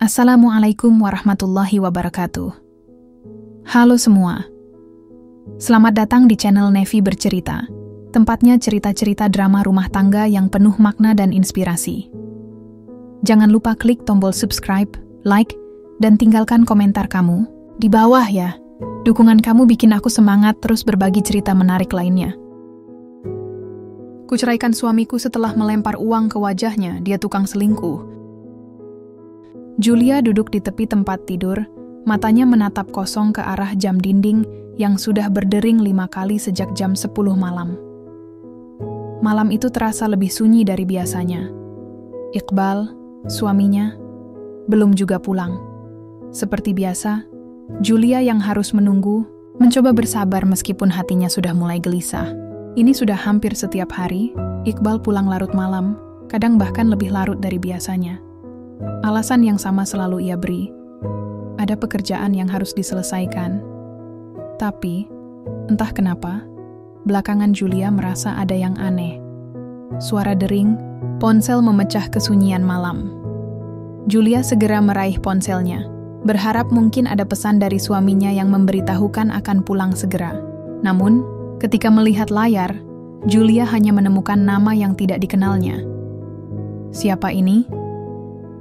Assalamualaikum warahmatullahi wabarakatuh. Halo semua. Selamat datang di channel Nevi Bercerita, tempatnya cerita-cerita drama rumah tangga yang penuh makna dan inspirasi. Jangan lupa klik tombol subscribe, like, dan tinggalkan komentar kamu di bawah ya. Dukungan kamu bikin aku semangat terus berbagi cerita menarik lainnya. Kuceraikan suamiku setelah melempar uang ke wajahnya, dia tukang selingkuh. Julia duduk di tepi tempat tidur, matanya menatap kosong ke arah jam dinding yang sudah berdering 5 kali sejak jam 10 malam. Malam itu terasa lebih sunyi dari biasanya. Iqbal, suaminya, belum juga pulang. Seperti biasa, Julia yang harus menunggu, mencoba bersabar meskipun hatinya sudah mulai gelisah. Ini sudah hampir setiap hari, Iqbal pulang larut malam, kadang bahkan lebih larut dari biasanya. Alasan yang sama selalu ia beri. Ada pekerjaan yang harus diselesaikan. Tapi, entah kenapa, belakangan Julia merasa ada yang aneh. Suara dering, ponsel memecah kesunyian malam. Julia segera meraih ponselnya, berharap mungkin ada pesan dari suaminya yang memberitahukan akan pulang segera. Namun, ketika melihat layar, Julia hanya menemukan nama yang tidak dikenalnya. Siapa ini?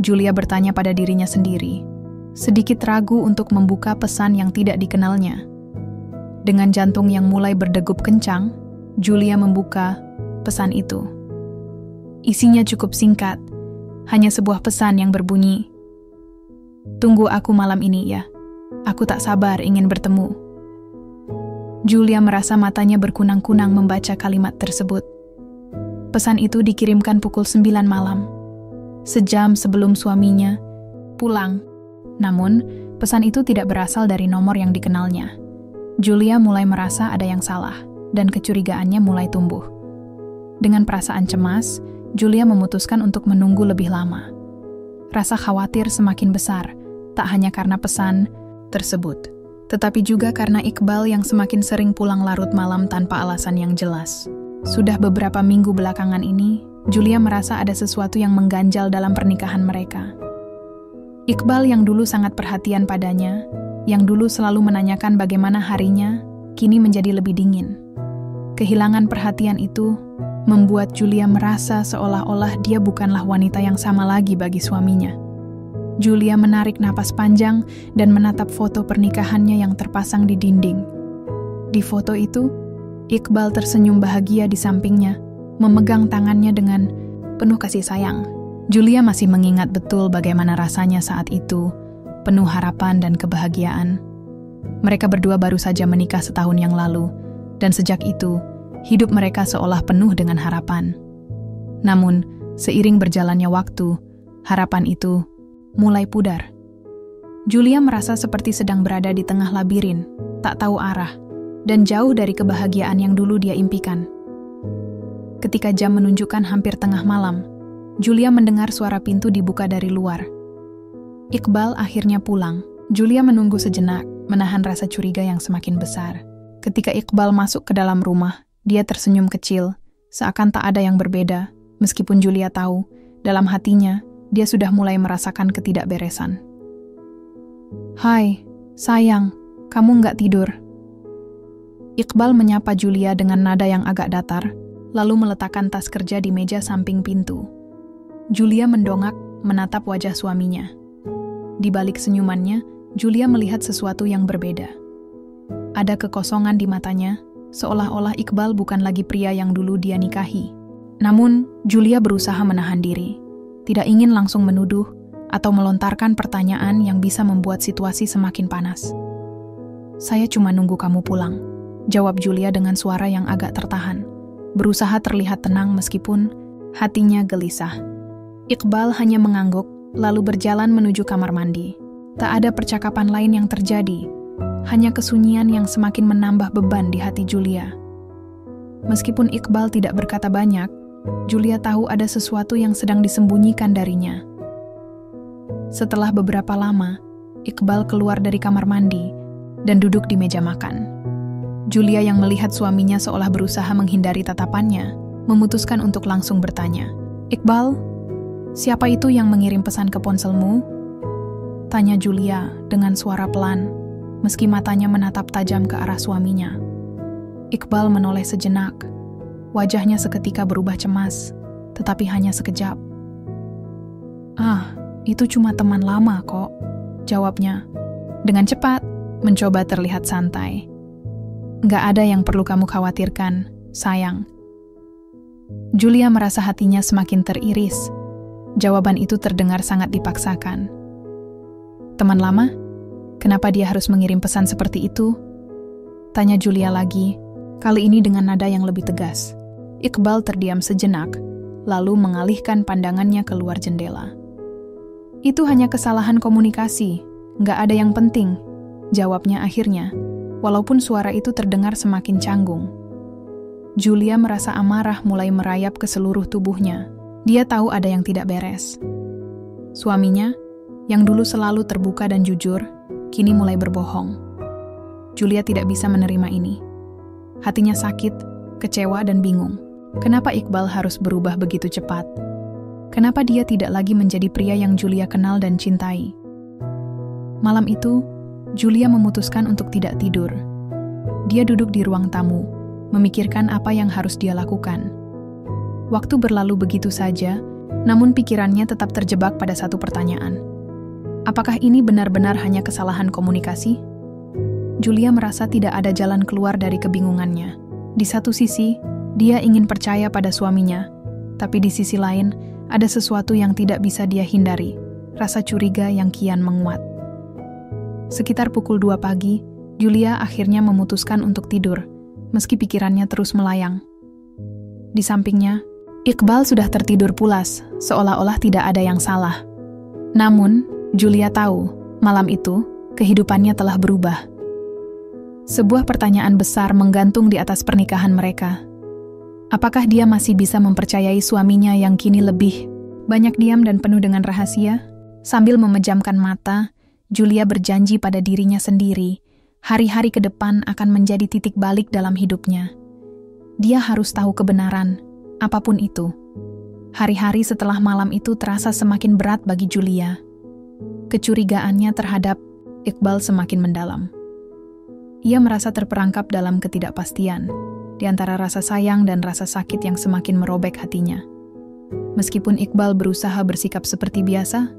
Julia bertanya pada dirinya sendiri, sedikit ragu untuk membuka pesan yang tidak dikenalnya. Dengan jantung yang mulai berdegup kencang, Julia membuka pesan itu. Isinya cukup singkat, hanya sebuah pesan yang berbunyi, "Tunggu aku malam ini ya, aku tak sabar ingin bertemu." Julia merasa matanya berkunang-kunang membaca kalimat tersebut. Pesan itu dikirimkan pukul 9 malam. Sejam sebelum suaminya pulang. Namun, pesan itu tidak berasal dari nomor yang dikenalnya. Julia mulai merasa ada yang salah, dan kecurigaannya mulai tumbuh. Dengan perasaan cemas, Julia memutuskan untuk menunggu lebih lama. Rasa khawatir semakin besar, tak hanya karena pesan tersebut, tetapi juga karena Iqbal yang semakin sering pulang larut malam tanpa alasan yang jelas. Sudah beberapa minggu belakangan ini, Julia merasa ada sesuatu yang mengganjal dalam pernikahan mereka. Iqbal yang dulu sangat perhatian padanya, yang dulu selalu menanyakan bagaimana harinya, kini menjadi lebih dingin. Kehilangan perhatian itu membuat Julia merasa seolah-olah dia bukanlah wanita yang sama lagi bagi suaminya. Julia menarik napas panjang dan menatap foto pernikahannya yang terpasang di dinding. Di foto itu, Iqbal tersenyum bahagia di sampingnya, memegang tangannya dengan penuh kasih sayang. Julia masih mengingat betul bagaimana rasanya saat itu, penuh harapan dan kebahagiaan. Mereka berdua baru saja menikah setahun yang lalu, dan sejak itu, hidup mereka seolah penuh dengan harapan. Namun, seiring berjalannya waktu, harapan itu mulai pudar. Julia merasa seperti sedang berada di tengah labirin, tak tahu arah, dan jauh dari kebahagiaan yang dulu dia impikan. Ketika jam menunjukkan hampir tengah malam, Julia mendengar suara pintu dibuka dari luar. Iqbal akhirnya pulang. Julia menunggu sejenak, menahan rasa curiga yang semakin besar. Ketika Iqbal masuk ke dalam rumah, dia tersenyum kecil, seakan tak ada yang berbeda, meskipun Julia tahu, dalam hatinya, dia sudah mulai merasakan ketidakberesan. "Hai, sayang, kamu nggak tidur?" Iqbal menyapa Julia dengan nada yang agak datar, lalu meletakkan tas kerja di meja samping pintu. Julia mendongak, menatap wajah suaminya. Di balik senyumannya, Julia melihat sesuatu yang berbeda. Ada kekosongan di matanya, seolah-olah Iqbal bukan lagi pria yang dulu dia nikahi. Namun, Julia berusaha menahan diri, tidak ingin langsung menuduh atau melontarkan pertanyaan yang bisa membuat situasi semakin panas. "Saya cuma nunggu kamu pulang," jawab Julia dengan suara yang agak tertahan. Berusaha terlihat tenang meskipun hatinya gelisah. Iqbal hanya mengangguk, lalu berjalan menuju kamar mandi. Tak ada percakapan lain yang terjadi, hanya kesunyian yang semakin menambah beban di hati Julia. Meskipun Iqbal tidak berkata banyak, Julia tahu ada sesuatu yang sedang disembunyikan darinya. Setelah beberapa lama, Iqbal keluar dari kamar mandi dan duduk di meja makan. Julia yang melihat suaminya seolah berusaha menghindari tatapannya, memutuskan untuk langsung bertanya, "Iqbal, siapa itu yang mengirim pesan ke ponselmu?" Tanya Julia dengan suara pelan, meski matanya menatap tajam ke arah suaminya. Iqbal menoleh sejenak. Wajahnya seketika berubah cemas, tetapi hanya sekejap. "Ah, itu cuma teman lama kok," jawabnya. Dengan cepat, mencoba terlihat santai. "Nggak ada yang perlu kamu khawatirkan, sayang." Julia merasa hatinya semakin teriris. Jawaban itu terdengar sangat dipaksakan. "Teman lama? Kenapa dia harus mengirim pesan seperti itu?" Tanya Julia lagi, kali ini dengan nada yang lebih tegas. Iqbal terdiam sejenak, lalu mengalihkan pandangannya keluar jendela. "Itu hanya kesalahan komunikasi, nggak ada yang penting," jawabnya akhirnya, walaupun suara itu terdengar semakin canggung. Julia merasa amarah mulai merayap ke seluruh tubuhnya. Dia tahu ada yang tidak beres. Suaminya, yang dulu selalu terbuka dan jujur, kini mulai berbohong. Julia tidak bisa menerima ini. Hatinya sakit, kecewa dan bingung. Kenapa Iqbal harus berubah begitu cepat? Kenapa dia tidak lagi menjadi pria yang Julia kenal dan cintai? Malam itu, Julia memutuskan untuk tidak tidur. Dia duduk di ruang tamu, memikirkan apa yang harus dia lakukan. Waktu berlalu begitu saja, namun pikirannya tetap terjebak pada satu pertanyaan. Apakah ini benar-benar hanya kesalahan komunikasi? Julia merasa tidak ada jalan keluar dari kebingungannya. Di satu sisi, dia ingin percaya pada suaminya, tapi di sisi lain, ada sesuatu yang tidak bisa dia hindari, rasa curiga yang kian menguat. Sekitar pukul 2 pagi, Julia akhirnya memutuskan untuk tidur, meski pikirannya terus melayang. Di sampingnya, Iqbal sudah tertidur pulas, seolah-olah tidak ada yang salah. Namun, Julia tahu, malam itu, kehidupannya telah berubah. Sebuah pertanyaan besar menggantung di atas pernikahan mereka. Apakah dia masih bisa mempercayai suaminya yang kini lebih banyak diam dan penuh dengan rahasia? Sambil memejamkan mata, Julia berjanji pada dirinya sendiri, hari-hari ke depan akan menjadi titik balik dalam hidupnya. Dia harus tahu kebenaran, apapun itu. Hari-hari setelah malam itu terasa semakin berat bagi Julia. Kecurigaannya terhadap Iqbal semakin mendalam. Ia merasa terperangkap dalam ketidakpastian, di antara rasa sayang dan rasa sakit yang semakin merobek hatinya. Meskipun Iqbal berusaha bersikap seperti biasa,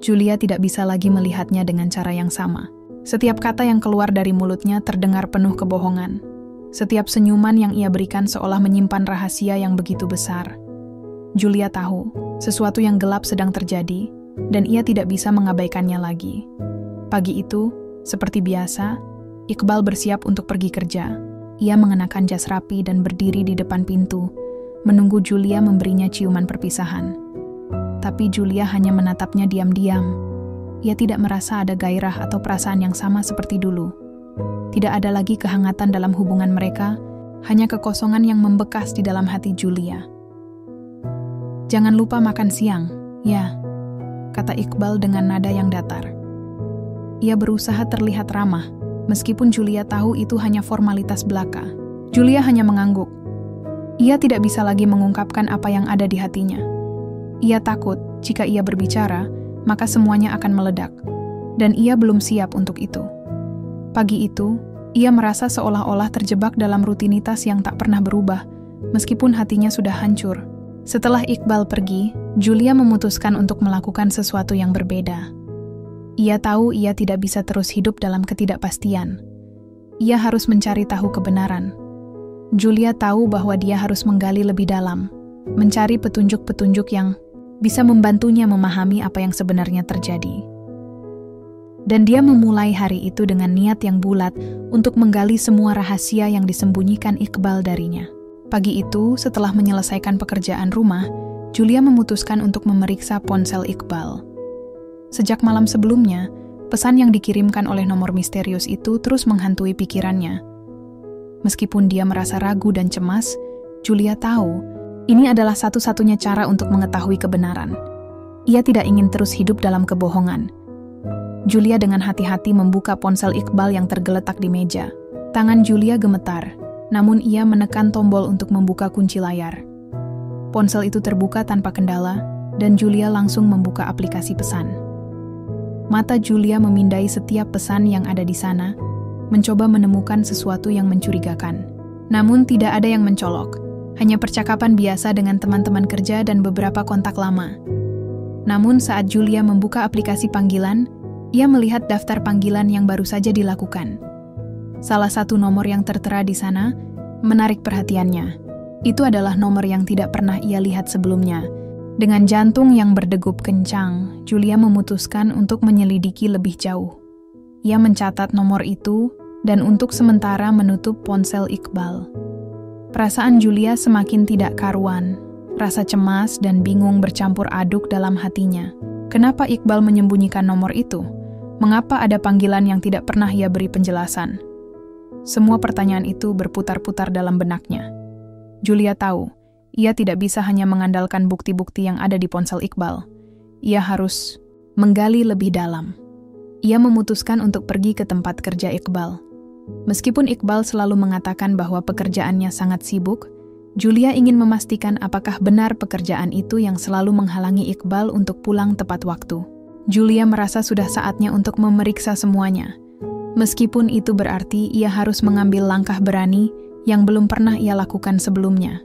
Julia tidak bisa lagi melihatnya dengan cara yang sama. Setiap kata yang keluar dari mulutnya terdengar penuh kebohongan. Setiap senyuman yang ia berikan seolah menyimpan rahasia yang begitu besar. Julia tahu, sesuatu yang gelap sedang terjadi, dan ia tidak bisa mengabaikannya lagi. Pagi itu, seperti biasa, Iqbal bersiap untuk pergi kerja. Ia mengenakan jas rapi dan berdiri di depan pintu, menunggu Julia memberinya ciuman perpisahan. Tapi Julia hanya menatapnya diam-diam. Ia tidak merasa ada gairah atau perasaan yang sama seperti dulu. Tidak ada lagi kehangatan dalam hubungan mereka, hanya kekosongan yang membekas di dalam hati Julia. "Jangan lupa makan siang, ya," kata Iqbal dengan nada yang datar. Ia berusaha terlihat ramah, meskipun Julia tahu itu hanya formalitas belaka. Julia hanya mengangguk. Ia tidak bisa lagi mengungkapkan apa yang ada di hatinya. Ia takut jika ia berbicara, maka semuanya akan meledak, dan ia belum siap untuk itu. Pagi itu, ia merasa seolah-olah terjebak dalam rutinitas yang tak pernah berubah, meskipun hatinya sudah hancur. Setelah Iqbal pergi, Julia memutuskan untuk melakukan sesuatu yang berbeda. Ia tahu ia tidak bisa terus hidup dalam ketidakpastian. Ia harus mencari tahu kebenaran. Julia tahu bahwa dia harus menggali lebih dalam, mencari petunjuk-petunjuk yang bisa membantunya memahami apa yang sebenarnya terjadi. Dan dia memulai hari itu dengan niat yang bulat untuk menggali semua rahasia yang disembunyikan Iqbal darinya. Pagi itu, setelah menyelesaikan pekerjaan rumah, Julia memutuskan untuk memeriksa ponsel Iqbal. Sejak malam sebelumnya, pesan yang dikirimkan oleh nomor misterius itu terus menghantui pikirannya. Meskipun dia merasa ragu dan cemas, Julia tahu ini adalah satu-satunya cara untuk mengetahui kebenaran. Ia tidak ingin terus hidup dalam kebohongan. Julia dengan hati-hati membuka ponsel Iqbal yang tergeletak di meja. Tangan Julia gemetar, namun ia menekan tombol untuk membuka kunci layar. Ponsel itu terbuka tanpa kendala, dan Julia langsung membuka aplikasi pesan. Mata Julia memindai setiap pesan yang ada di sana, mencoba menemukan sesuatu yang mencurigakan. Namun tidak ada yang mencolok, hanya percakapan biasa dengan teman-teman kerja dan beberapa kontak lama. Namun saat Julia membuka aplikasi panggilan, ia melihat daftar panggilan yang baru saja dilakukan. Salah satu nomor yang tertera di sana menarik perhatiannya. Itu adalah nomor yang tidak pernah ia lihat sebelumnya. Dengan jantung yang berdegup kencang, Julia memutuskan untuk menyelidiki lebih jauh. Ia mencatat nomor itu dan untuk sementara menutup ponsel Iqbal. Perasaan Julia semakin tidak karuan. Rasa cemas dan bingung bercampur aduk dalam hatinya. Kenapa Iqbal menyembunyikan nomor itu? Mengapa ada panggilan yang tidak pernah ia beri penjelasan? Semua pertanyaan itu berputar-putar dalam benaknya. Julia tahu, ia tidak bisa hanya mengandalkan bukti-bukti yang ada di ponsel Iqbal. Ia harus menggali lebih dalam. Ia memutuskan untuk pergi ke tempat kerja Iqbal. Meskipun Iqbal selalu mengatakan bahwa pekerjaannya sangat sibuk, Julia ingin memastikan apakah benar pekerjaan itu yang selalu menghalangi Iqbal untuk pulang tepat waktu. Julia merasa sudah saatnya untuk memeriksa semuanya. Meskipun itu berarti ia harus mengambil langkah berani yang belum pernah ia lakukan sebelumnya.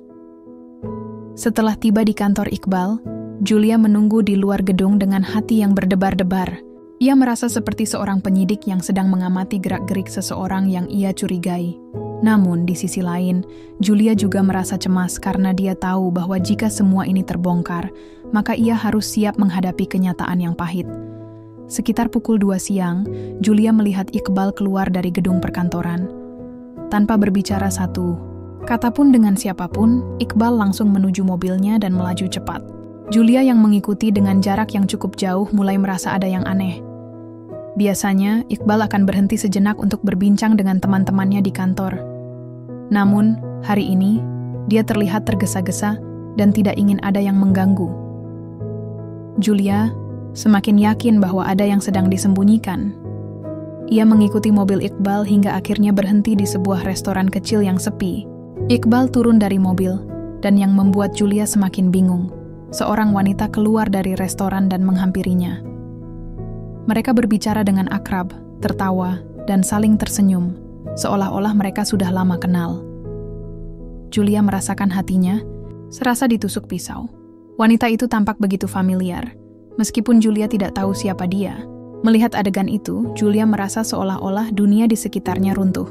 Setelah tiba di kantor Iqbal, Julia menunggu di luar gedung dengan hati yang berdebar-debar. Ia merasa seperti seorang penyidik yang sedang mengamati gerak-gerik seseorang yang ia curigai. Namun, di sisi lain, Julia juga merasa cemas karena dia tahu bahwa jika semua ini terbongkar, maka ia harus siap menghadapi kenyataan yang pahit. Sekitar pukul 2 siang, Julia melihat Iqbal keluar dari gedung perkantoran. Tanpa berbicara satu kata pun dengan siapapun, Iqbal langsung menuju mobilnya dan melaju cepat. Julia yang mengikuti dengan jarak yang cukup jauh mulai merasa ada yang aneh. Biasanya, Iqbal akan berhenti sejenak untuk berbincang dengan teman-temannya di kantor. Namun, hari ini, dia terlihat tergesa-gesa dan tidak ingin ada yang mengganggu. Julia semakin yakin bahwa ada yang sedang disembunyikan. Ia mengikuti mobil Iqbal hingga akhirnya berhenti di sebuah restoran kecil yang sepi. Iqbal turun dari mobil, dan yang membuat Julia semakin bingung, seorang wanita keluar dari restoran dan menghampirinya. Mereka berbicara dengan akrab, tertawa, dan saling tersenyum, seolah-olah mereka sudah lama kenal. Julia merasakan hatinya, serasa ditusuk pisau. Wanita itu tampak begitu familiar, meskipun Julia tidak tahu siapa dia. Melihat adegan itu, Julia merasa seolah-olah dunia di sekitarnya runtuh.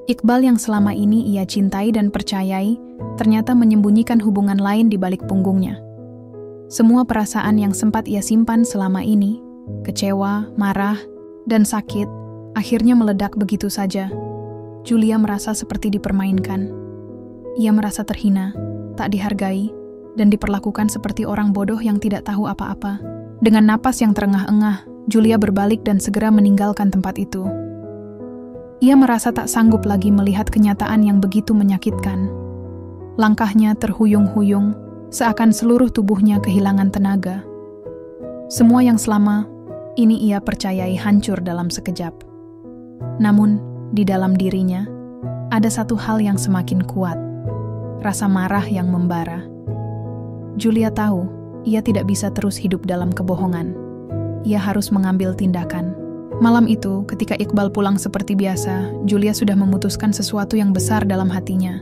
Iqbal yang selama ini ia cintai dan percayai, ternyata menyembunyikan hubungan lain di balik punggungnya. Semua perasaan yang sempat ia simpan selama ini, kecewa, marah, dan sakit, akhirnya meledak begitu saja. Julia merasa seperti dipermainkan. Ia merasa terhina, tak dihargai, dan diperlakukan seperti orang bodoh yang tidak tahu apa-apa. Dengan napas yang terengah-engah, Julia berbalik dan segera meninggalkan tempat itu. Ia merasa tak sanggup lagi melihat kenyataan yang begitu menyakitkan. Langkahnya terhuyung-huyung, seakan seluruh tubuhnya kehilangan tenaga. Semua yang selama ini ia percayai hancur dalam sekejap. Namun, di dalam dirinya, ada satu hal yang semakin kuat, rasa marah yang membara. Julia tahu, ia tidak bisa terus hidup dalam kebohongan. Ia harus mengambil tindakan. Malam itu, ketika Iqbal pulang seperti biasa, Julia sudah memutuskan sesuatu yang besar dalam hatinya.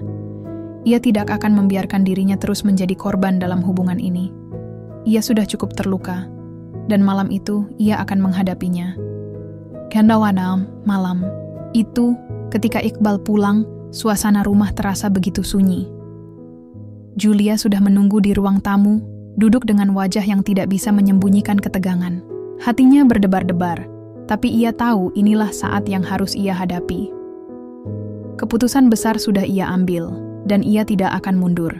Ia tidak akan membiarkan dirinya terus menjadi korban dalam hubungan ini. Ia sudah cukup terluka, dan malam itu ia akan menghadapinya. Kadang-kadang malam itu, ketika Iqbal pulang, suasana rumah terasa begitu sunyi. Julia sudah menunggu di ruang tamu, duduk dengan wajah yang tidak bisa menyembunyikan ketegangan. Hatinya berdebar-debar, tapi ia tahu inilah saat yang harus ia hadapi. Keputusan besar sudah ia ambil, dan ia tidak akan mundur.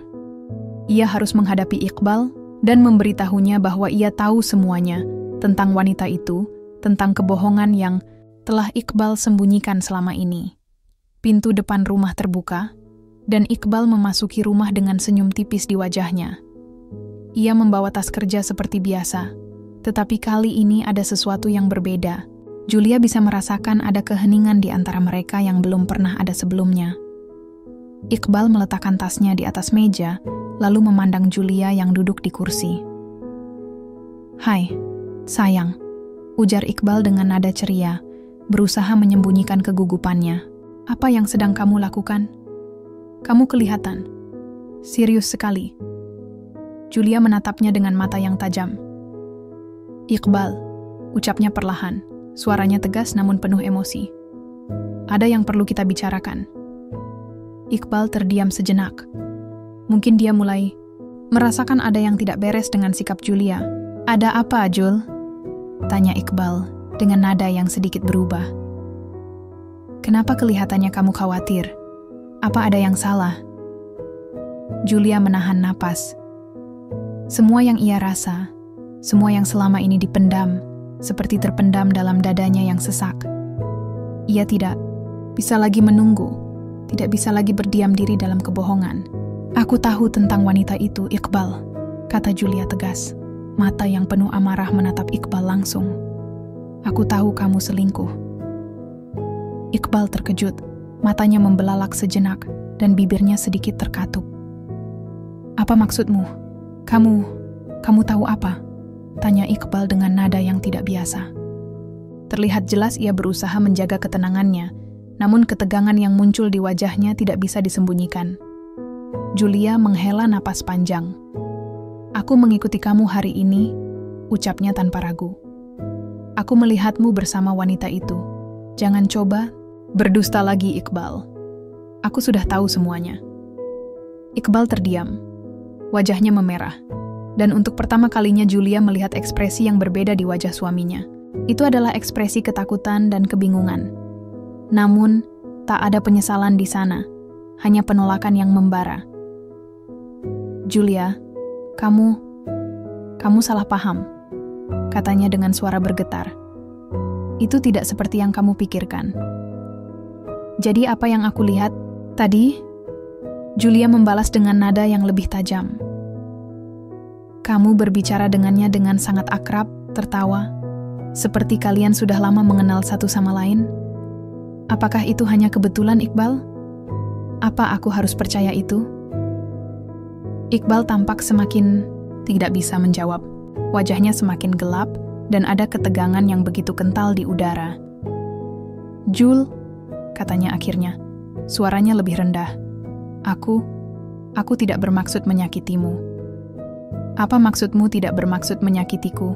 Ia harus menghadapi Iqbal dan memberitahunya bahwa ia tahu semuanya tentang wanita itu, tentang kebohongan yang telah Iqbal sembunyikan selama ini. Pintu depan rumah terbuka, dan Iqbal memasuki rumah dengan senyum tipis di wajahnya. Ia membawa tas kerja seperti biasa, tetapi kali ini ada sesuatu yang berbeda. Julia bisa merasakan ada keheningan di antara mereka yang belum pernah ada sebelumnya. Iqbal meletakkan tasnya di atas meja, lalu memandang Julia yang duduk di kursi. "Hai, sayang." ujar Iqbal dengan nada ceria, berusaha menyembunyikan kegugupannya. Apa yang sedang kamu lakukan? Kamu kelihatan serius sekali. Julia menatapnya dengan mata yang tajam. Iqbal, ucapnya perlahan, suaranya tegas namun penuh emosi. Ada yang perlu kita bicarakan. Iqbal terdiam sejenak. Mungkin dia mulai merasakan ada yang tidak beres dengan sikap Julia. Ada apa, Jul? Tanya Iqbal dengan nada yang sedikit berubah. Kenapa kelihatannya kamu khawatir? Apa ada yang salah? Julia menahan napas. Semua yang ia rasa, semua yang selama ini dipendam, seperti terpendam dalam dadanya yang sesak. Ia tidak bisa lagi menunggu, tidak bisa lagi berdiam diri dalam kebohongan. Aku tahu tentang wanita itu, Iqbal, kata Julia tegas. Mata yang penuh amarah menatap Iqbal langsung. Aku tahu kamu selingkuh. Iqbal terkejut, matanya membelalak sejenak dan bibirnya sedikit terkatup. Apa maksudmu? Kamu tahu apa? Tanya Iqbal dengan nada yang tidak biasa. Terlihat jelas ia berusaha menjaga ketenangannya, namun ketegangan yang muncul di wajahnya tidak bisa disembunyikan. Julia menghela napas panjang. Aku mengikuti kamu hari ini, ucapnya tanpa ragu. Aku melihatmu bersama wanita itu. Jangan coba berdusta lagi, Iqbal. Aku sudah tahu semuanya. Iqbal terdiam. Wajahnya memerah. Dan untuk pertama kalinya Julia melihat ekspresi yang berbeda di wajah suaminya. Itu adalah ekspresi ketakutan dan kebingungan. Namun, tak ada penyesalan di sana. Hanya penolakan yang membara. Julia, kamu salah paham, katanya dengan suara bergetar. Itu tidak seperti yang kamu pikirkan. Jadi apa yang aku lihat tadi? Julia membalas dengan nada yang lebih tajam. Kamu berbicara dengannya dengan sangat akrab, tertawa, seperti kalian sudah lama mengenal satu sama lain. Apakah itu hanya kebetulan, Iqbal? Apa aku harus percaya itu? Iqbal tampak semakin tidak bisa menjawab. Wajahnya semakin gelap dan ada ketegangan yang begitu kental di udara. Jul, katanya akhirnya, suaranya lebih rendah. Aku tidak bermaksud menyakitimu. Apa maksudmu tidak bermaksud menyakitiku?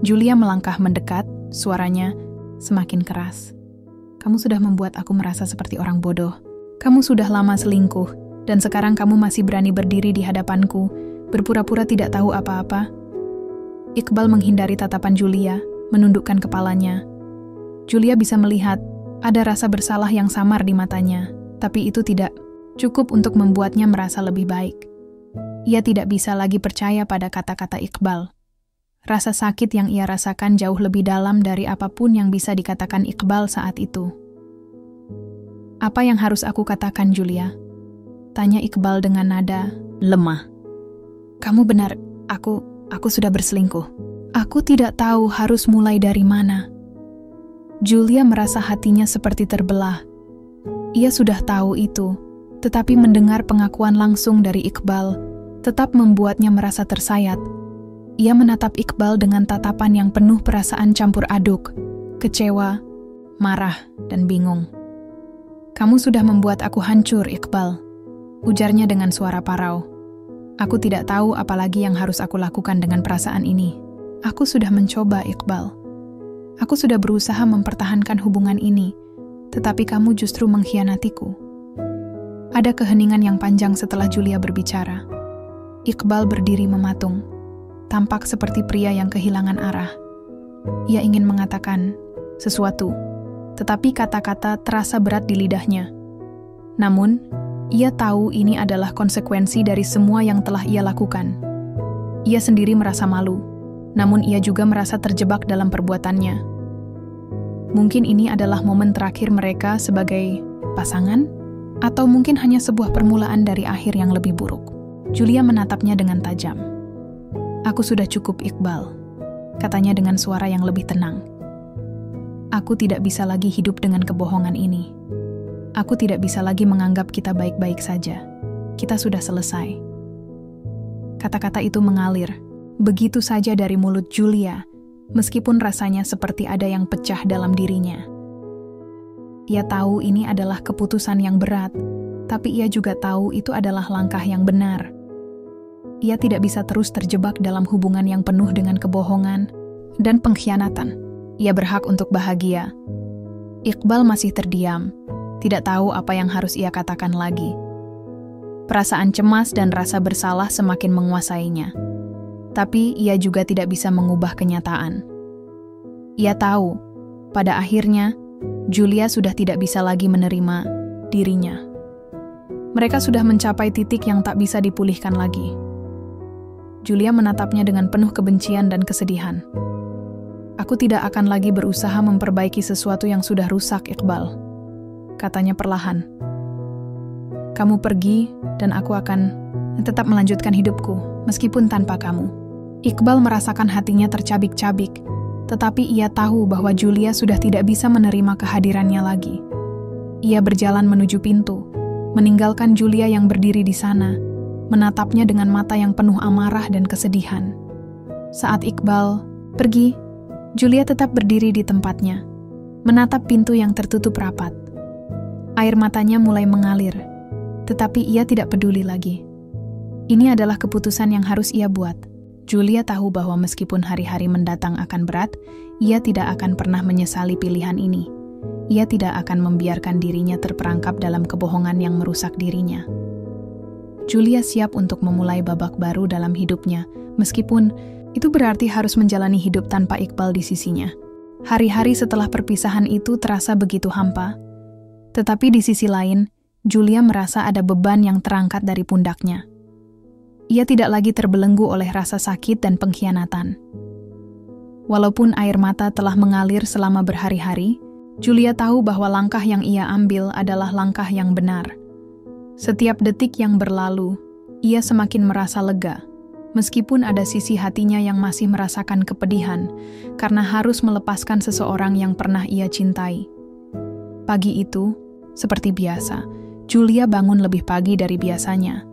Julia melangkah mendekat, suaranya semakin keras. Kamu sudah membuat aku merasa seperti orang bodoh. Kamu sudah lama selingkuh. Dan sekarang kamu masih berani berdiri di hadapanku, berpura-pura tidak tahu apa-apa. Iqbal menghindari tatapan Julia, menundukkan kepalanya. Julia bisa melihat ada rasa bersalah yang samar di matanya, tapi itu tidak cukup untuk membuatnya merasa lebih baik. Ia tidak bisa lagi percaya pada kata-kata Iqbal. Rasa sakit yang ia rasakan jauh lebih dalam dari apapun yang bisa dikatakan Iqbal saat itu. Apa yang harus aku katakan, Julia? Tanya Iqbal dengan nada lemah. Kamu benar, aku sudah berselingkuh. Aku tidak tahu harus mulai dari mana. Julia merasa hatinya seperti terbelah. Ia sudah tahu itu, tetapi mendengar pengakuan langsung dari Iqbal tetap membuatnya merasa tersayat. Ia menatap Iqbal dengan tatapan yang penuh perasaan campur aduk, kecewa, marah, dan bingung. Kamu sudah membuat aku hancur, Iqbal. Ujarnya dengan suara parau. Aku tidak tahu apa lagi yang harus aku lakukan dengan perasaan ini. Aku sudah mencoba, Iqbal. Aku sudah berusaha mempertahankan hubungan ini, tetapi kamu justru mengkhianatiku. Ada keheningan yang panjang setelah Julia berbicara. Iqbal berdiri mematung, tampak seperti pria yang kehilangan arah. Ia ingin mengatakan sesuatu, tetapi kata-kata terasa berat di lidahnya. Namun, ia tahu ini adalah konsekuensi dari semua yang telah ia lakukan. Ia sendiri merasa malu, namun ia juga merasa terjebak dalam perbuatannya. Mungkin ini adalah momen terakhir mereka sebagai pasangan, atau mungkin hanya sebuah permulaan dari akhir yang lebih buruk. Julia menatapnya dengan tajam. Aku sudah cukup, Iqbal, katanya dengan suara yang lebih tenang. Aku tidak bisa lagi hidup dengan kebohongan ini. Aku tidak bisa lagi menganggap kita baik-baik saja. Kita sudah selesai. Kata-kata itu mengalir begitu saja dari mulut Julia, meskipun rasanya seperti ada yang pecah dalam dirinya. Ia tahu ini adalah keputusan yang berat, tapi ia juga tahu itu adalah langkah yang benar. Ia tidak bisa terus terjebak dalam hubungan yang penuh dengan kebohongan dan pengkhianatan. Ia berhak untuk bahagia. Iqbal masih terdiam, tidak tahu apa yang harus ia katakan lagi. Perasaan cemas dan rasa bersalah semakin menguasainya. Tapi ia juga tidak bisa mengubah kenyataan. Ia tahu, pada akhirnya, Julia sudah tidak bisa lagi menerima dirinya. Mereka sudah mencapai titik yang tak bisa dipulihkan lagi. Julia menatapnya dengan penuh kebencian dan kesedihan. "Aku tidak akan lagi berusaha memperbaiki sesuatu yang sudah rusak, Iqbal," katanya perlahan. "Kamu pergi dan aku akan tetap melanjutkan hidupku, meskipun tanpa kamu." Iqbal merasakan hatinya tercabik-cabik, tetapi ia tahu bahwa Julia sudah tidak bisa menerima kehadirannya lagi. Ia berjalan menuju pintu, meninggalkan Julia yang berdiri di sana, menatapnya dengan mata yang penuh amarah dan kesedihan. Saat Iqbal pergi, Julia tetap berdiri di tempatnya, menatap pintu yang tertutup rapat. Air matanya mulai mengalir, tetapi ia tidak peduli lagi. Ini adalah keputusan yang harus ia buat. Julia tahu bahwa meskipun hari-hari mendatang akan berat, ia tidak akan pernah menyesali pilihan ini. Ia tidak akan membiarkan dirinya terperangkap dalam kebohongan yang merusak dirinya. Julia siap untuk memulai babak baru dalam hidupnya, meskipun itu berarti harus menjalani hidup tanpa Iqbal di sisinya. Hari-hari setelah perpisahan itu terasa begitu hampa, tetapi di sisi lain, Julia merasa ada beban yang terangkat dari pundaknya. Ia tidak lagi terbelenggu oleh rasa sakit dan pengkhianatan. Walaupun air mata telah mengalir selama berhari-hari, Julia tahu bahwa langkah yang ia ambil adalah langkah yang benar. Setiap detik yang berlalu, ia semakin merasa lega, meskipun ada sisi hatinya yang masih merasakan kepedihan karena harus melepaskan seseorang yang pernah ia cintai. Pagi itu, seperti biasa, Julia bangun lebih pagi dari biasanya.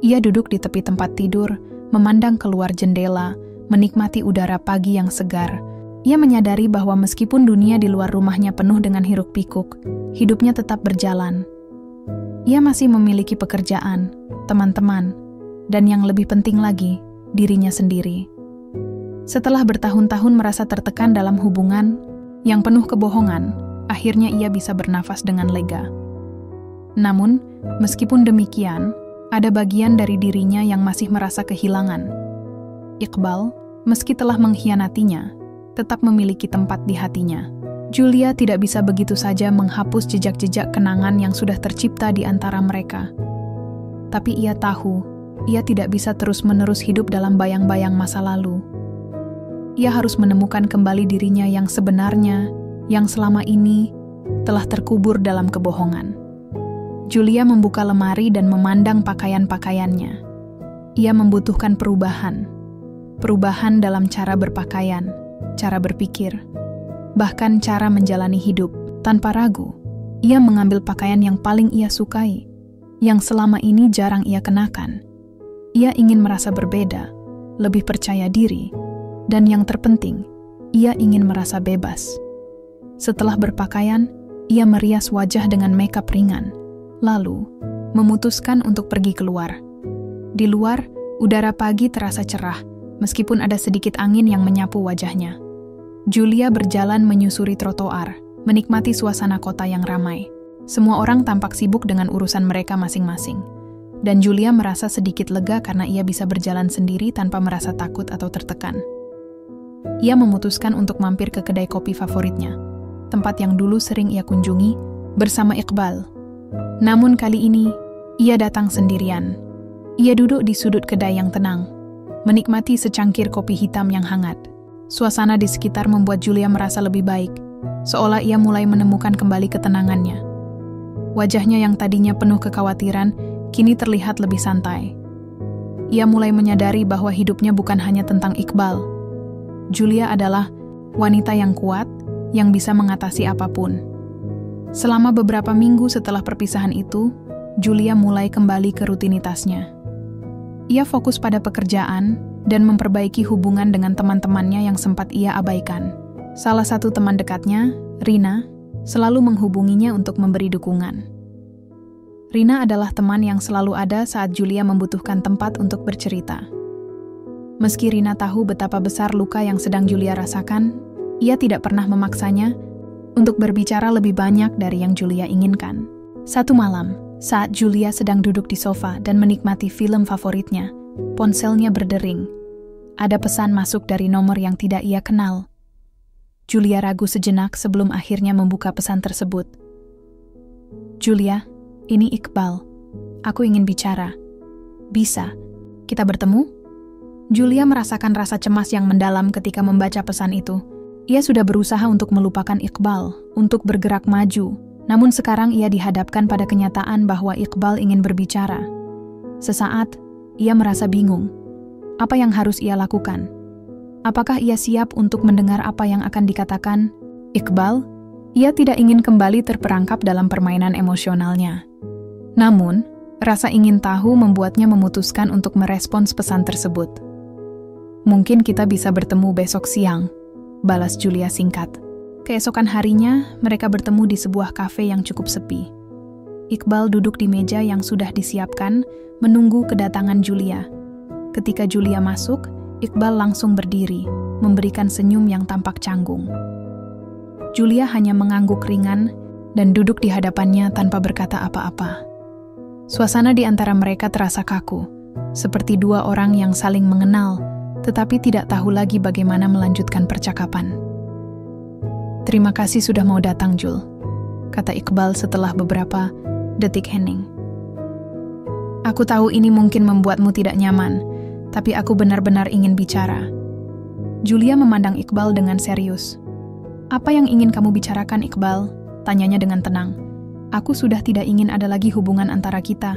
Ia duduk di tepi tempat tidur, memandang keluar jendela, menikmati udara pagi yang segar. Ia menyadari bahwa meskipun dunia di luar rumahnya penuh dengan hiruk-pikuk, hidupnya tetap berjalan. Ia masih memiliki pekerjaan, teman-teman, dan yang lebih penting lagi, dirinya sendiri. Setelah bertahun-tahun merasa tertekan dalam hubungan yang penuh kebohongan, akhirnya ia bisa bernafas dengan lega. Namun, meskipun demikian, ada bagian dari dirinya yang masih merasa kehilangan. Iqbal, meski telah mengkhianatinya, tetap memiliki tempat di hatinya. Julia tidak bisa begitu saja menghapus jejak-jejak kenangan yang sudah tercipta di antara mereka. Tapi ia tahu, ia tidak bisa terus-menerus hidup dalam bayang-bayang masa lalu. Ia harus menemukan kembali dirinya yang sebenarnya, yang selama ini telah terkubur dalam kebohongan. Julia membuka lemari dan memandang pakaian-pakaiannya. Ia membutuhkan perubahan. Perubahan dalam cara berpakaian, cara berpikir, bahkan cara menjalani hidup. Tanpa ragu, ia mengambil pakaian yang paling ia sukai, yang selama ini jarang ia kenakan. Ia ingin merasa berbeda, lebih percaya diri, dan yang terpenting, ia ingin merasa bebas. Setelah berpakaian, ia merias wajah dengan makeup ringan, lalu memutuskan untuk pergi keluar. Di luar, udara pagi terasa cerah, meskipun ada sedikit angin yang menyapu wajahnya. Julia berjalan menyusuri trotoar, menikmati suasana kota yang ramai. Semua orang tampak sibuk dengan urusan mereka masing-masing. Dan Julia merasa sedikit lega karena ia bisa berjalan sendiri tanpa merasa takut atau tertekan. Ia memutuskan untuk mampir ke kedai kopi favoritnya, tempat yang dulu sering ia kunjungi bersama Iqbal. Namun kali ini, ia datang sendirian. Ia duduk di sudut kedai yang tenang, menikmati secangkir kopi hitam yang hangat. Suasana di sekitar membuat Julia merasa lebih baik, seolah ia mulai menemukan kembali ketenangannya. Wajahnya yang tadinya penuh kekhawatiran, kini terlihat lebih santai. Ia mulai menyadari bahwa hidupnya bukan hanya tentang Iqbal. Julia adalah wanita yang kuat, yang bisa mengatasi apapun. Selama beberapa minggu setelah perpisahan itu, Julia mulai kembali ke rutinitasnya. Ia fokus pada pekerjaan, dan memperbaiki hubungan dengan teman-temannya yang sempat ia abaikan. Salah satu teman dekatnya, Rina, selalu menghubunginya untuk memberi dukungan. Rina adalah teman yang selalu ada saat Julia membutuhkan tempat untuk bercerita. Meski Rina tahu betapa besar luka yang sedang Julia rasakan, ia tidak pernah memaksanya untuk berbicara lebih banyak dari yang Julia inginkan. Satu malam, saat Julia sedang duduk di sofa dan menikmati film favoritnya, ponselnya berdering. Ada pesan masuk dari nomor yang tidak ia kenal. Julia ragu sejenak sebelum akhirnya membuka pesan tersebut. "Julia, ini Iqbal. Aku ingin bicara. Bisa kita bertemu?" Julia merasakan rasa cemas yang mendalam ketika membaca pesan itu. Ia sudah berusaha untuk melupakan Iqbal, untuk bergerak maju, namun sekarang ia dihadapkan pada kenyataan bahwa Iqbal ingin berbicara. Sesaat, ia merasa bingung. Apa yang harus ia lakukan? Apakah ia siap untuk mendengar apa yang akan dikatakan Iqbal? Ia tidak ingin kembali terperangkap dalam permainan emosionalnya. Namun, rasa ingin tahu membuatnya memutuskan untuk merespons pesan tersebut. "Mungkin kita bisa bertemu besok siang," balas Julia singkat. Keesokan harinya, mereka bertemu di sebuah kafe yang cukup sepi. Iqbal duduk di meja yang sudah disiapkan, menunggu kedatangan Julia. Ketika Julia masuk, Iqbal langsung berdiri, memberikan senyum yang tampak canggung. Julia hanya mengangguk ringan dan duduk di hadapannya tanpa berkata apa-apa. Suasana di antara mereka terasa kaku, seperti dua orang yang saling mengenal, tetapi tidak tahu lagi bagaimana melanjutkan percakapan. "Terima kasih sudah mau datang, Jul," kata Iqbal setelah beberapa detik hening. "Aku tahu ini mungkin membuatmu tidak nyaman, tapi aku benar-benar ingin bicara." Julia memandang Iqbal dengan serius. "Apa yang ingin kamu bicarakan, Iqbal?" tanyanya dengan tenang. "Aku sudah tidak ingin ada lagi hubungan antara kita.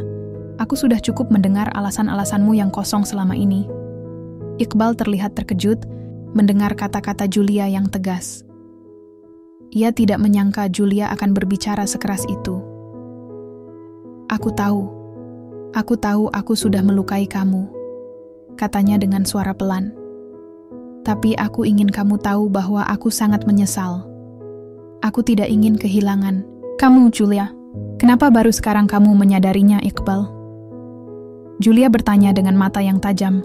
Aku sudah cukup mendengar alasan-alasanmu yang kosong selama ini." Iqbal terlihat terkejut mendengar kata-kata Julia yang tegas. Ia tidak menyangka Julia akan berbicara sekeras itu. Aku tahu aku sudah melukai kamu," katanya dengan suara pelan. "Tapi aku ingin kamu tahu bahwa aku sangat menyesal. Aku tidak ingin kehilangan kamu, Julia. Kenapa baru sekarang kamu menyadarinya, Iqbal?" Julia bertanya dengan mata yang tajam.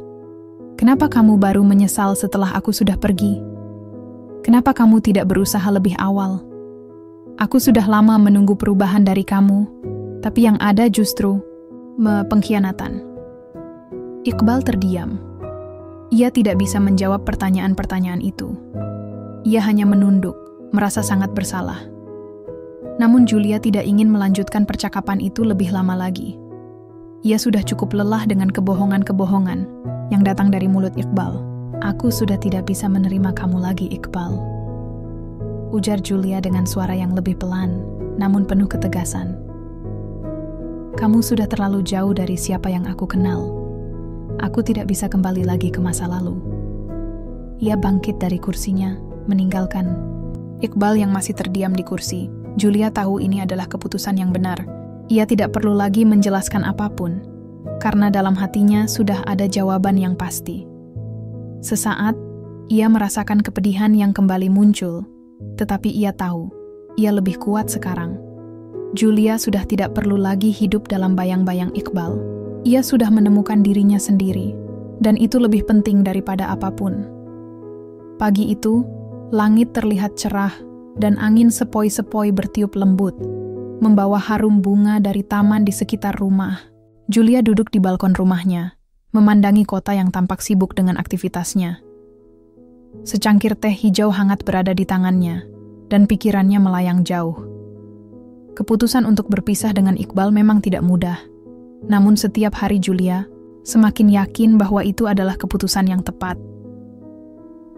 "Kenapa kamu baru menyesal setelah aku sudah pergi? Kenapa kamu tidak berusaha lebih awal? Aku sudah lama menunggu perubahan dari kamu, tapi yang ada justru pengkhianatan." Iqbal terdiam. Ia tidak bisa menjawab pertanyaan-pertanyaan itu. Ia hanya menunduk, merasa sangat bersalah. Namun Julia tidak ingin melanjutkan percakapan itu lebih lama lagi. Ia sudah cukup lelah dengan kebohongan-kebohongan yang datang dari mulut Iqbal. "Aku sudah tidak bisa menerima kamu lagi, Iqbal," ujar Julia dengan suara yang lebih pelan, namun penuh ketegasan. "Kamu sudah terlalu jauh dari siapa yang aku kenal. Aku tidak bisa kembali lagi ke masa lalu." Ia bangkit dari kursinya, meninggalkan Iqbal yang masih terdiam di kursi. Julia tahu ini adalah keputusan yang benar. Ia tidak perlu lagi menjelaskan apapun, karena dalam hatinya sudah ada jawaban yang pasti. Sesaat, ia merasakan kepedihan yang kembali muncul, tetapi ia tahu, ia lebih kuat sekarang. Julia sudah tidak perlu lagi hidup dalam bayang-bayang Iqbal. Ia sudah menemukan dirinya sendiri, dan itu lebih penting daripada apapun. Pagi itu, langit terlihat cerah, dan angin sepoi-sepoi bertiup lembut, membawa harum bunga dari taman di sekitar rumah. Julia duduk di balkon rumahnya, memandangi kota yang tampak sibuk dengan aktivitasnya. Secangkir teh hijau hangat berada di tangannya, dan pikirannya melayang jauh. Keputusan untuk berpisah dengan Iqbal memang tidak mudah, namun setiap hari Julia semakin yakin bahwa itu adalah keputusan yang tepat.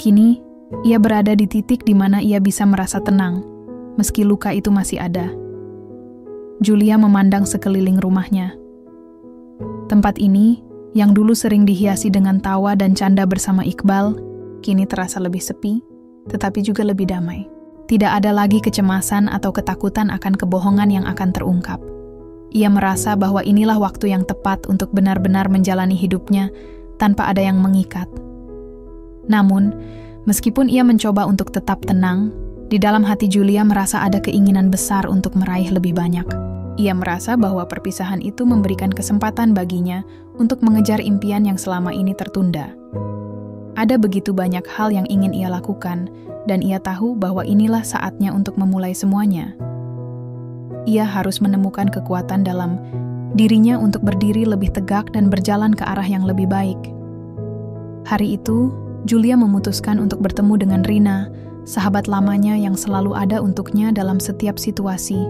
Kini, ia berada di titik di mana ia bisa merasa tenang, meski luka itu masih ada. Julia memandang sekeliling rumahnya. Tempat ini, yang dulu sering dihiasi dengan tawa dan canda bersama Iqbal, kini terasa lebih sepi, tetapi juga lebih damai. Tidak ada lagi kecemasan atau ketakutan akan kebohongan yang akan terungkap. Ia merasa bahwa inilah waktu yang tepat untuk benar-benar menjalani hidupnya tanpa ada yang mengikat. Namun, meskipun ia mencoba untuk tetap tenang, di dalam hati Julia merasa ada keinginan besar untuk meraih lebih banyak. Ia merasa bahwa perpisahan itu memberikan kesempatan baginya untuk mengejar impian yang selama ini tertunda. Ada begitu banyak hal yang ingin ia lakukan, dan ia tahu bahwa inilah saatnya untuk memulai semuanya. Ia harus menemukan kekuatan dalam dirinya untuk berdiri lebih tegak dan berjalan ke arah yang lebih baik. Hari itu, Julia memutuskan untuk bertemu dengan Rina, sahabat lamanya yang selalu ada untuknya dalam setiap situasi.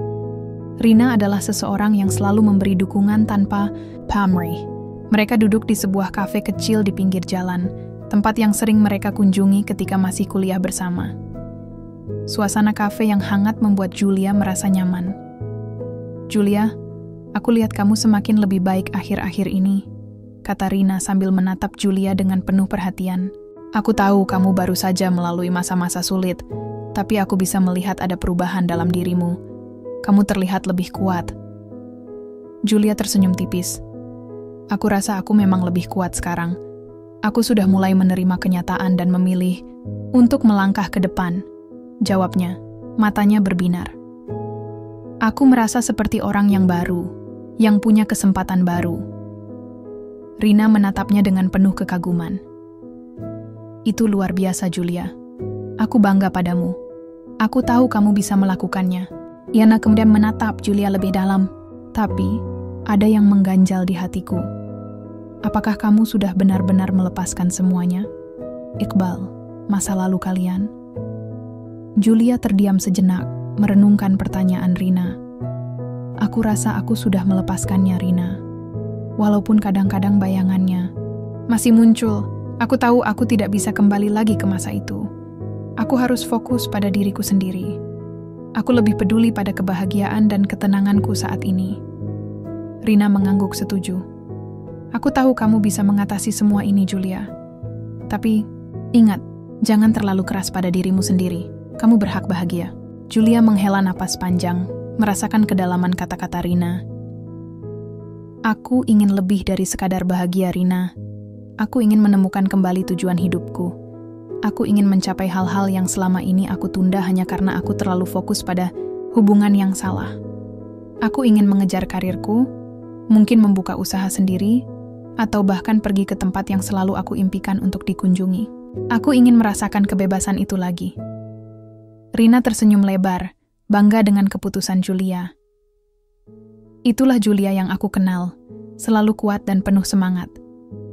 Rina adalah seseorang yang selalu memberi dukungan tanpa pamrih. Mereka duduk di sebuah kafe kecil di pinggir jalan, tempat yang sering mereka kunjungi ketika masih kuliah bersama. Suasana kafe yang hangat membuat Julia merasa nyaman. "Julia, aku lihat kamu semakin lebih baik akhir-akhir ini," kata Rina sambil menatap Julia dengan penuh perhatian. "Aku tahu kamu baru saja melalui masa-masa sulit, tapi aku bisa melihat ada perubahan dalam dirimu. Kamu terlihat lebih kuat." Julia tersenyum tipis. "Aku rasa aku memang lebih kuat sekarang. Aku sudah mulai menerima kenyataan dan memilih untuk melangkah ke depan," jawabnya, matanya berbinar. "Aku merasa seperti orang yang baru, yang punya kesempatan baru." Rina menatapnya dengan penuh kekaguman. "Itu luar biasa, Julia. Aku bangga padamu. Aku tahu kamu bisa melakukannya." Yana kemudian menatap Julia lebih dalam. "Tapi, ada yang mengganjal di hatiku. Apakah kamu sudah benar-benar melepaskan semuanya? Iqbal, masa lalu kalian?" Julia terdiam sejenak, merenungkan pertanyaan Rina. "Aku rasa aku sudah melepaskannya, Rina. Walaupun kadang-kadang bayangannya masih muncul, aku tahu aku tidak bisa kembali lagi ke masa itu. Aku harus fokus pada diriku sendiri. Aku lebih peduli pada kebahagiaan dan ketenanganku saat ini." Rina mengangguk setuju. "Aku tahu kamu bisa mengatasi semua ini, Julia. Tapi, ingat, jangan terlalu keras pada dirimu sendiri. Kamu berhak bahagia." Julia menghela napas panjang, merasakan kedalaman kata-kata Rina. "Aku ingin lebih dari sekadar bahagia, Rina. Aku ingin menemukan kembali tujuan hidupku. Aku ingin mencapai hal-hal yang selama ini aku tunda hanya karena aku terlalu fokus pada hubungan yang salah. Aku ingin mengejar karirku, mungkin membuka usaha sendiri, atau bahkan pergi ke tempat yang selalu aku impikan untuk dikunjungi. Aku ingin merasakan kebebasan itu lagi." Rina tersenyum lebar, bangga dengan keputusan Julia. "Itulah Julia yang aku kenal, selalu kuat dan penuh semangat.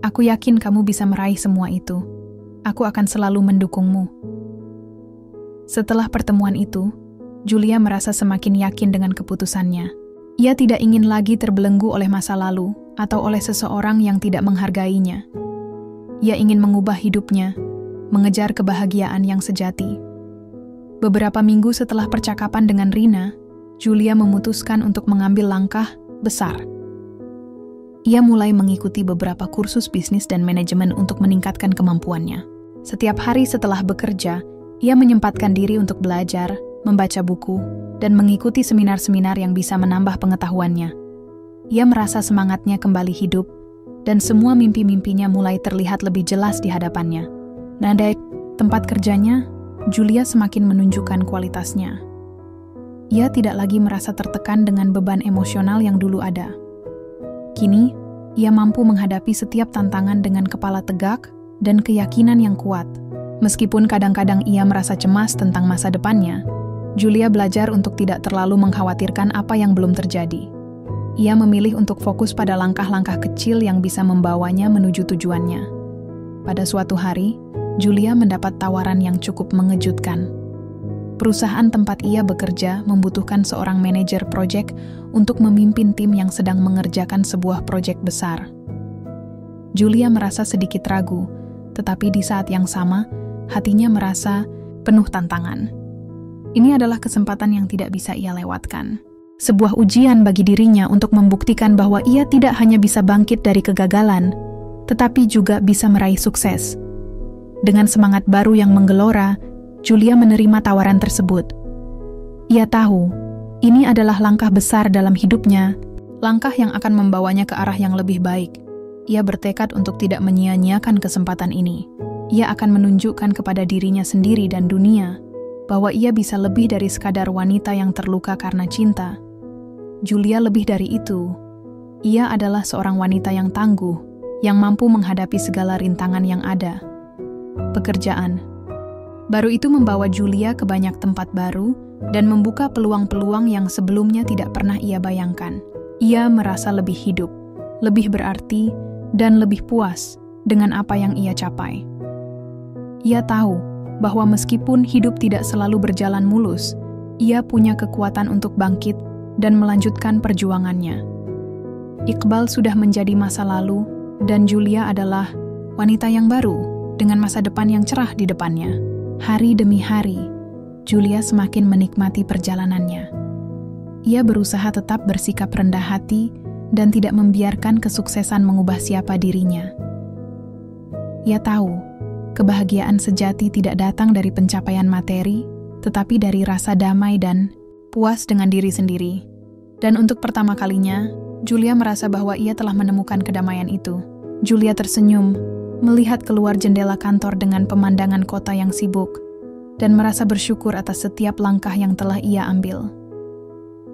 Aku yakin kamu bisa meraih semua itu. Aku akan selalu mendukungmu." Setelah pertemuan itu, Julia merasa semakin yakin dengan keputusannya. Ia tidak ingin lagi terbelenggu oleh masa lalu atau oleh seseorang yang tidak menghargainya. Ia ingin mengubah hidupnya, mengejar kebahagiaan yang sejati. Beberapa minggu setelah percakapan dengan Rina, Julia memutuskan untuk mengambil langkah besar. Ia mulai mengikuti beberapa kursus bisnis dan manajemen untuk meningkatkan kemampuannya. Setiap hari setelah bekerja, ia menyempatkan diri untuk belajar, membaca buku, dan mengikuti seminar-seminar yang bisa menambah pengetahuannya. Ia merasa semangatnya kembali hidup, dan semua mimpi-mimpinya mulai terlihat lebih jelas di hadapannya. Nah, dari tempat kerjanya, Julia semakin menunjukkan kualitasnya. Ia tidak lagi merasa tertekan dengan beban emosional yang dulu ada. Kini, ia mampu menghadapi setiap tantangan dengan kepala tegak dan keyakinan yang kuat. Meskipun kadang-kadang ia merasa cemas tentang masa depannya, Julia belajar untuk tidak terlalu mengkhawatirkan apa yang belum terjadi. Ia memilih untuk fokus pada langkah-langkah kecil yang bisa membawanya menuju tujuannya. Pada suatu hari, Julia mendapat tawaran yang cukup mengejutkan. Perusahaan tempat ia bekerja membutuhkan seorang manajer proyek untuk memimpin tim yang sedang mengerjakan sebuah proyek besar. Julia merasa sedikit ragu, tetapi di saat yang sama, hatinya merasa penuh tantangan. Ini adalah kesempatan yang tidak bisa ia lewatkan. Sebuah ujian bagi dirinya untuk membuktikan bahwa ia tidak hanya bisa bangkit dari kegagalan, tetapi juga bisa meraih sukses. Dengan semangat baru yang menggelora, Julia menerima tawaran tersebut. Ia tahu, ini adalah langkah besar dalam hidupnya, langkah yang akan membawanya ke arah yang lebih baik. ia bertekad untuk tidak menyia-nyiakan kesempatan ini. Ia akan menunjukkan kepada dirinya sendiri dan dunia bahwa ia bisa lebih dari sekadar wanita yang terluka karena cinta. Julia lebih dari itu. Ia adalah seorang wanita yang tangguh, yang mampu menghadapi segala rintangan yang ada. Pekerjaan baru itu membawa Julia ke banyak tempat baru dan membuka peluang-peluang yang sebelumnya tidak pernah ia bayangkan. Ia merasa lebih hidup, lebih berarti, dan lebih puas dengan apa yang ia capai. Ia tahu bahwa meskipun hidup tidak selalu berjalan mulus, ia punya kekuatan untuk bangkit dan melanjutkan perjuangannya. Iqbal sudah menjadi masa lalu, dan Julia adalah wanita yang baru dengan masa depan yang cerah di depannya. Hari demi hari, Julia semakin menikmati perjalanannya. Ia berusaha tetap bersikap rendah hati dan tidak membiarkan kesuksesan mengubah siapa dirinya. Ia tahu, kebahagiaan sejati tidak datang dari pencapaian materi, tetapi dari rasa damai dan puas dengan diri sendiri. Dan untuk pertama kalinya, Julia merasa bahwa ia telah menemukan kedamaian itu. Julia tersenyum, melihat keluar jendela kantor dengan pemandangan kota yang sibuk, dan merasa bersyukur atas setiap langkah yang telah ia ambil.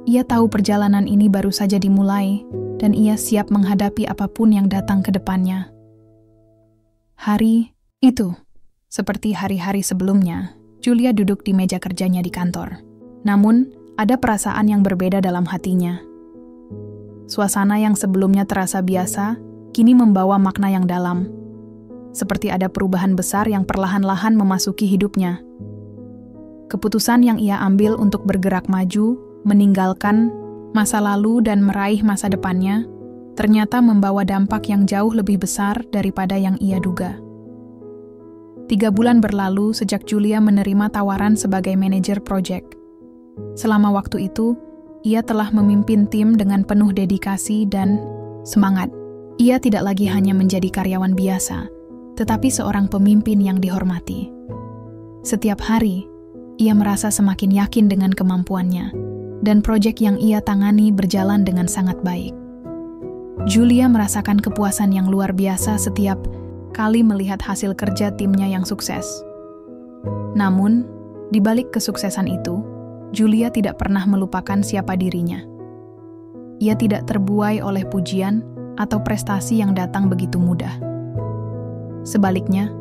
Ia tahu perjalanan ini baru saja dimulai, dan ia siap menghadapi apapun yang datang ke depannya. Hari itu, seperti hari-hari sebelumnya, Julia duduk di meja kerjanya di kantor. Namun, ada perasaan yang berbeda dalam hatinya. Suasana yang sebelumnya terasa biasa, kini membawa makna yang dalam. Seperti ada perubahan besar yang perlahan-lahan memasuki hidupnya. Keputusan yang ia ambil untuk bergerak maju, meninggalkan masa lalu dan meraih masa depannya, ternyata membawa dampak yang jauh lebih besar daripada yang ia duga. 3 bulan berlalu sejak Julia menerima tawaran sebagai manajer proyek. Selama waktu itu, ia telah memimpin tim dengan penuh dedikasi dan semangat. Ia tidak lagi hanya menjadi karyawan biasa, tetapi seorang pemimpin yang dihormati. Setiap hari, ia merasa semakin yakin dengan kemampuannya, dan proyek yang ia tangani berjalan dengan sangat baik. Julia merasakan kepuasan yang luar biasa setiap kali melihat hasil kerja timnya yang sukses. Namun, di balik kesuksesan itu, Julia tidak pernah melupakan siapa dirinya. Ia tidak terbuai oleh pujian atau prestasi yang datang begitu mudah. Sebaliknya,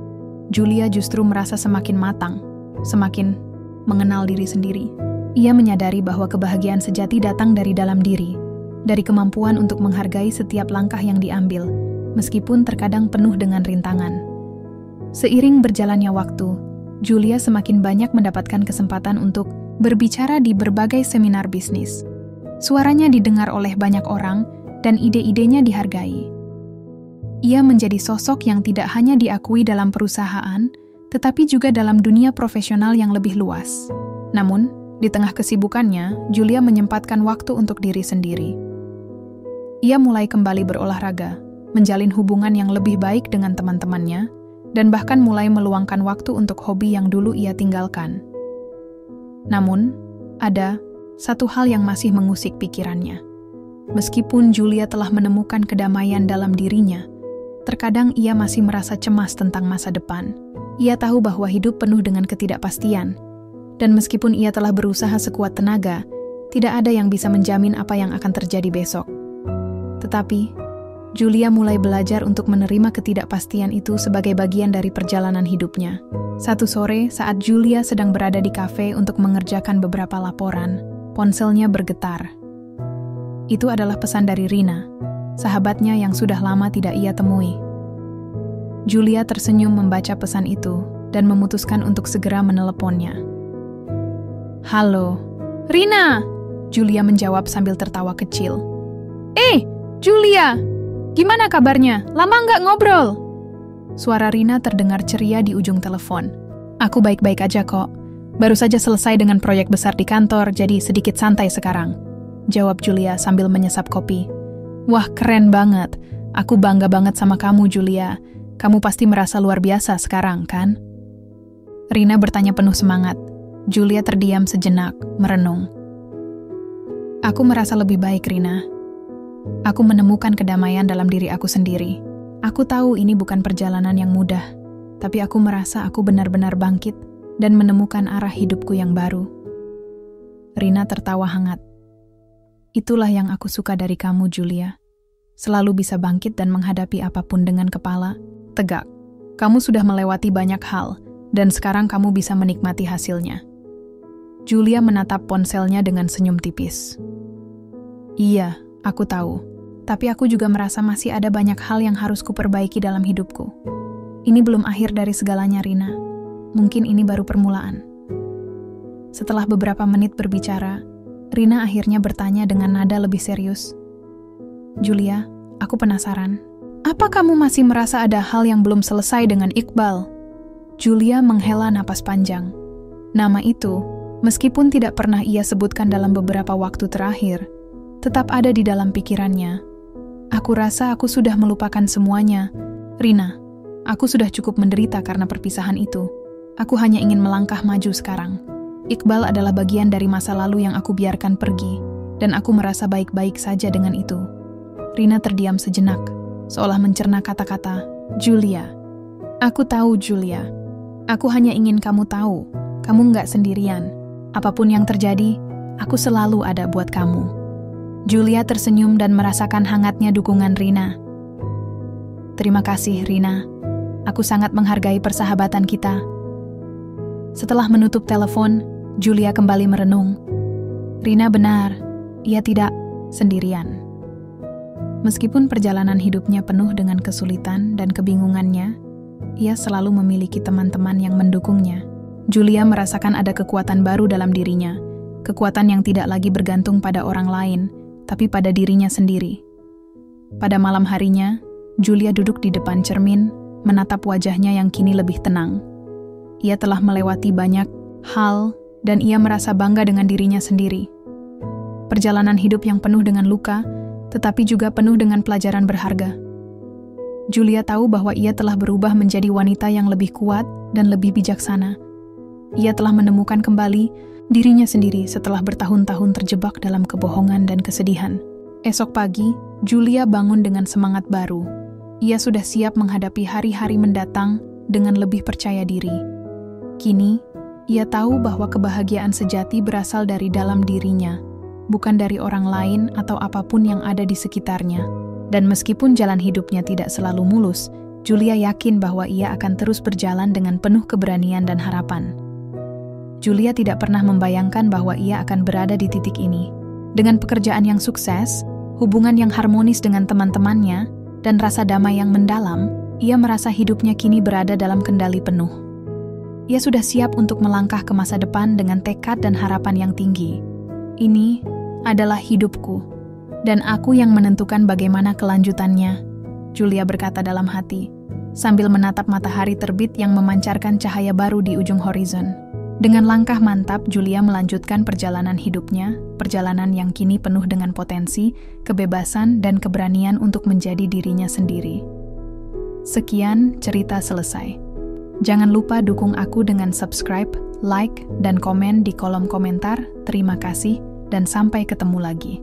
Julia justru merasa semakin matang, semakin mengenal diri sendiri. Ia menyadari bahwa kebahagiaan sejati datang dari dalam diri, dari kemampuan untuk menghargai setiap langkah yang diambil, meskipun terkadang penuh dengan rintangan. Seiring berjalannya waktu, Julia semakin banyak mendapatkan kesempatan untuk berbicara di berbagai seminar bisnis. Suaranya didengar oleh banyak orang, dan ide-idenya dihargai. Ia menjadi sosok yang tidak hanya diakui dalam perusahaan, tetapi juga dalam dunia profesional yang lebih luas. Namun, di tengah kesibukannya, Julia menyempatkan waktu untuk diri sendiri. Ia mulai kembali berolahraga, menjalin hubungan yang lebih baik dengan teman-temannya, dan bahkan mulai meluangkan waktu untuk hobi yang dulu ia tinggalkan. Namun, ada satu hal yang masih mengusik pikirannya. Meskipun Julia telah menemukan kedamaian dalam dirinya, terkadang ia masih merasa cemas tentang masa depan. Ia tahu bahwa hidup penuh dengan ketidakpastian, dan meskipun ia telah berusaha sekuat tenaga, tidak ada yang bisa menjamin apa yang akan terjadi besok. Tetapi, Julia mulai belajar untuk menerima ketidakpastian itu sebagai bagian dari perjalanan hidupnya. Satu sore, saat Julia sedang berada di kafe untuk mengerjakan beberapa laporan, ponselnya bergetar. Itu adalah pesan dari Rina, sahabatnya yang sudah lama tidak ia temui. Julia tersenyum membaca pesan itu dan memutuskan untuk segera meneleponnya. "Halo, Rina!" Julia menjawab sambil tertawa kecil. Julia! Gimana kabarnya? Lama nggak ngobrol?" Suara Rina terdengar ceria di ujung telepon. "Aku baik-baik aja kok. Baru saja selesai dengan proyek besar di kantor, jadi sedikit santai sekarang," jawab Julia sambil menyesap kopi. "Wah, keren banget. Aku bangga banget sama kamu, Julia. Kamu pasti merasa luar biasa sekarang, kan?" Rina bertanya penuh semangat. Julia terdiam sejenak, merenung. "Aku merasa lebih baik, Rina. Aku menemukan kedamaian dalam diri aku sendiri. Aku tahu ini bukan perjalanan yang mudah, tapi aku merasa aku benar-benar bangkit dan menemukan arah hidupku yang baru. Rina tertawa hangat. Itulah yang aku suka dari kamu, Julia. Selalu bisa bangkit dan menghadapi apapun dengan kepala tegak. Kamu sudah melewati banyak hal, dan sekarang kamu bisa menikmati hasilnya. Julia menatap ponselnya dengan senyum tipis. Iya, aku tahu. Tapi aku juga merasa masih ada banyak hal yang harus kuperbaiki dalam hidupku. Ini belum akhir dari segalanya, Rina. Mungkin ini baru permulaan. Setelah beberapa menit berbicara, Rina akhirnya bertanya dengan nada lebih serius. Julia, aku penasaran. Apa kamu masih merasa ada hal yang belum selesai dengan Iqbal? Julia menghela napas panjang. Nama itu, meskipun tidak pernah ia sebutkan dalam beberapa waktu terakhir, tetap ada di dalam pikirannya. Aku rasa aku sudah melupakan semuanya. Rina, aku sudah cukup menderita karena perpisahan itu. Aku hanya ingin melangkah maju sekarang. Iqbal adalah bagian dari masa lalu yang aku biarkan pergi, dan aku merasa baik-baik saja dengan itu. Rina terdiam sejenak, seolah mencerna kata-kata, Julia. Aku tahu, Julia. Aku hanya ingin kamu tahu, kamu nggak sendirian. Apapun yang terjadi, aku selalu ada buat kamu. Julia tersenyum dan merasakan hangatnya dukungan Rina. Terima kasih, Rina. Aku sangat menghargai persahabatan kita. Setelah menutup telepon, Julia kembali merenung. Rina benar, ia tidak sendirian. Meskipun perjalanan hidupnya penuh dengan kesulitan dan kebingungannya, ia selalu memiliki teman-teman yang mendukungnya. Julia merasakan ada kekuatan baru dalam dirinya, kekuatan yang tidak lagi bergantung pada orang lain, tapi pada dirinya sendiri. Pada malam harinya, Julia duduk di depan cermin, menatap wajahnya yang kini lebih tenang. Ia telah melewati banyak hal, dan ia merasa bangga dengan dirinya sendiri. Perjalanan hidup yang penuh dengan luka, tetapi juga penuh dengan pelajaran berharga. Julia tahu bahwa ia telah berubah menjadi wanita yang lebih kuat dan lebih bijaksana. Ia telah menemukan kembali dirinya sendiri setelah bertahun-tahun terjebak dalam kebohongan dan kesedihan. Esok pagi, Julia bangun dengan semangat baru. Ia sudah siap menghadapi hari-hari mendatang dengan lebih percaya diri. Kini, ia tahu bahwa kebahagiaan sejati berasal dari dalam dirinya, bukan dari orang lain atau apapun yang ada di sekitarnya. Dan meskipun jalan hidupnya tidak selalu mulus, Julia yakin bahwa ia akan terus berjalan dengan penuh keberanian dan harapan. Julia tidak pernah membayangkan bahwa ia akan berada di titik ini. Dengan pekerjaan yang sukses, hubungan yang harmonis dengan teman-temannya, dan rasa damai yang mendalam, ia merasa hidupnya kini berada dalam kendali penuh. Ia sudah siap untuk melangkah ke masa depan dengan tekad dan harapan yang tinggi. Ini adalah hidupku, dan aku yang menentukan bagaimana kelanjutannya, Julia berkata dalam hati, sambil menatap matahari terbit yang memancarkan cahaya baru di ujung horizon. Dengan langkah mantap, Julia melanjutkan perjalanan hidupnya, perjalanan yang kini penuh dengan potensi, kebebasan, dan keberanian untuk menjadi dirinya sendiri. Sekian cerita selesai. Jangan lupa dukung aku dengan subscribe, like, dan komen di kolom komentar. Terima kasih, dan sampai ketemu lagi.